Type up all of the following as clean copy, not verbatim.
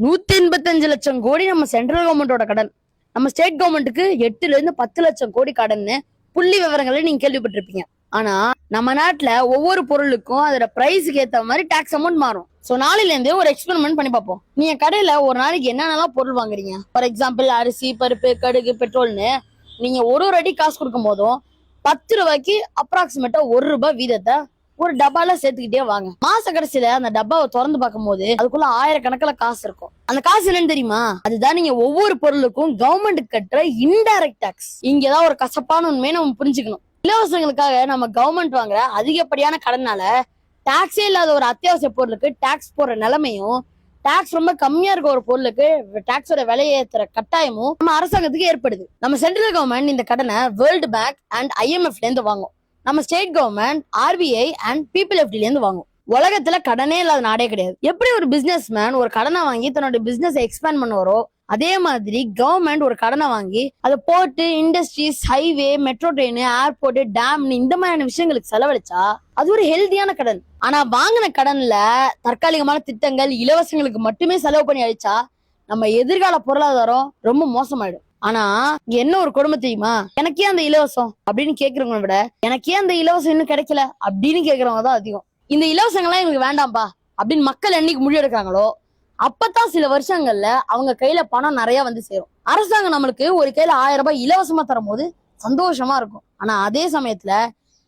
185 லட்சம் கோடி நம்ம சென்ட்ரல் கவர்மெண்டோட கடன். நம்ம ஸ்டேட் கவர்மெண்ட்டுக்கு 8ல இருந்து 10 லட்சம் கோடி கடன்னு புள்ளி விவரங்களை நீங்க கேள்விப்பட்டிருப்பீங்க. ஆனா நம்ம நாட்டுல ஒவ்வொரு பொருளுக்கும் அதோட பிரைஸுக்கு ஏத்த மாதிரி டாக்ஸ் அமௌண்ட் மாறும். சோ நாளையில இருந்து ஒரு எக்ஸ்பெரிமெண்ட் பண்ணி பார்ப்போம். நீங்க கடையில ஒரு நாளைக்கு என்னென்னலாம் பொருள் வாங்குறீங்க, ஃபார் எக்ஸாம்பிள் அரிசி, பருப்பு, கடுகு, பெட்ரோல்னு நீங்க ஒரு அடி காசு கொடுக்கும் போதும் 10 ரூபாய்க்கு அப்ராக்சிமேட்டா ₹1 வீதத்தை ஒரு டப்பால சேர்த்துக்கிட்டே வாங்க. மாச கடைசியில அந்த டப்பாவை திறந்து பார்க்கும் போது அதுக்குள்ள ஆயிரக்கணக்கில் காசு இருக்கும். அந்த காசு என்னன்னு தெரியுமா? அதுதான் நீங்க ஒவ்வொரு பொருளுக்கும் கவர்மெண்ட் கட்டுற இன்டைரக்ட் டாக்ஸ். இங்கதான் ஒரு கசப்பான உண்மையை நம்ம புரிஞ்சுக்கணும். இலவசங்களுக்காக நம்ம கவர்மெண்ட் வாங்குற அதிகப்படியான கடனால டாக்ஸே இல்லாத ஒரு அத்தியாவசிய பொருளுக்கு டாக்ஸ் போடுற நிலைமையும், டாக்ஸ் ரொம்ப கம்மியா இருக்க ஒரு பொருளுக்கு டாக்ஸோட விலையை ஏத்துற கட்டாயமும் நம்ம அரசாங்கத்துக்கு ஏற்படுது. நம்ம சென்ட்ரல் கவர்மெண்ட் இந்த கடனை வேர்ல்டு பேங்க் அண்ட் IMFல இருந்து வாங்கும். நம்ம state government RBI and PPLFD இருந்து வாங்கும். உலகத்துல கடனே இல்லாத நாடே கிடையாது. எப்படி ஒரு பிசினஸ் மேன் ஒரு கடனை வாங்கி தன்னோட பிசினஸ் எக்ஸ்பேண்ட் பண்ணுவாரோ, அதே மாதிரி கவர்மெண்ட் ஒரு கடனை வாங்கி அதை port, industries, highway, metro train, airport, dam இந்த மாதிரியான விஷயங்களுக்கு செலவழிச்சா அது ஒரு ஹெல்தியான கடன். ஆனா வாங்கின கடன்ல தற்காலிகமான திட்டங்கள், இலவசங்களுக்கு மட்டுமே செலவு பண்ணி அழிச்சா நம்ம எதிர்கால பொருளாதாரம் ரொம்ப மோசமாயிடும். ஆனா என்ன ஒரு கொடுமை தெரியுமா? எனக்கே அந்த இலவசம் அப்படின்னு கேக்குறவங்களை விட எனக்கே அந்த இலவசம் இன்னும் கிடைக்கல அப்படின்னு கேக்குறவங்க தான் அதிகம். இந்த இலவசங்கள்லாம் எங்களுக்கு வேண்டாம்பா அப்படின்னு மக்கள் என்னைக்கு முடிவெடுக்கிறாங்களோ அப்பதான் சில வருஷங்கள்ல அவங்க கையில பணம் நிறைய வந்து சேரும். அரசாங்கம் நம்மளுக்கு ஒரு கையில 1000 ரூபாய் இலவசமா தரும் போது சந்தோஷமா இருக்கும். ஆனா அதே சமயத்துல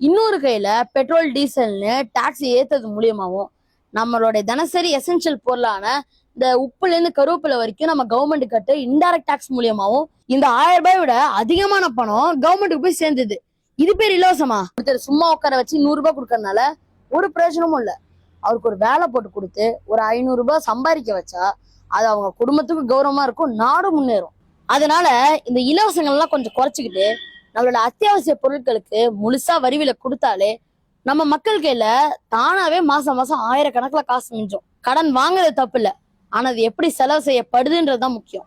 இன்னொரு கையில பெட்ரோல், டீசல்னு டாக்ஸ் ஏத்தது மூலியமாவும் நம்மளுடைய தினசரி எசென்சியல் பொருளான இந்த உப்புல இருந்து கருவேப்பிலை வரைக்கும் நம்ம கவர்மெண்ட் கட்டு இன்டைரக்ட் டாக்ஸ் மூலியமாவும் இந்த 1000 ரூபாய் விட அதிகமான பணம் கவர்மெண்ட்டுக்கு போய் சேர்ந்தது. இது பேர் இலவசமா? ஒருத்தர் சும்மா உட்கார வச்சு 100 ரூபாய் கொடுக்கறதுனால ஒரு பிரயோஜனமும் இல்ல. அவருக்கு ஒரு வேலை போட்டு கொடுத்து ஒரு 500 ரூபாய் சம்பாதிக்க வச்சா அது அவங்க குடும்பத்துக்கு கௌரவமா இருக்கும், நாடும் முன்னேறும். அதனால இந்த இலவசங்கள்லாம் கொஞ்சம் குறைச்சிக்கிட்டு நம்மளோட அத்தியாவசிய பொருட்களுக்கு முழுசா வரிவில கொடுத்தாலே நம்ம மக்கள் கையில தானாவே மாசம் மாசம் ஆயிரக்கணக்கில் காசு மிஞ்சும். கடன் வாங்குறது தப்பு இல்ல, ஆனா அது எப்படி செலவு செய்யப்படுதுன்றதுதான் முக்கியம்.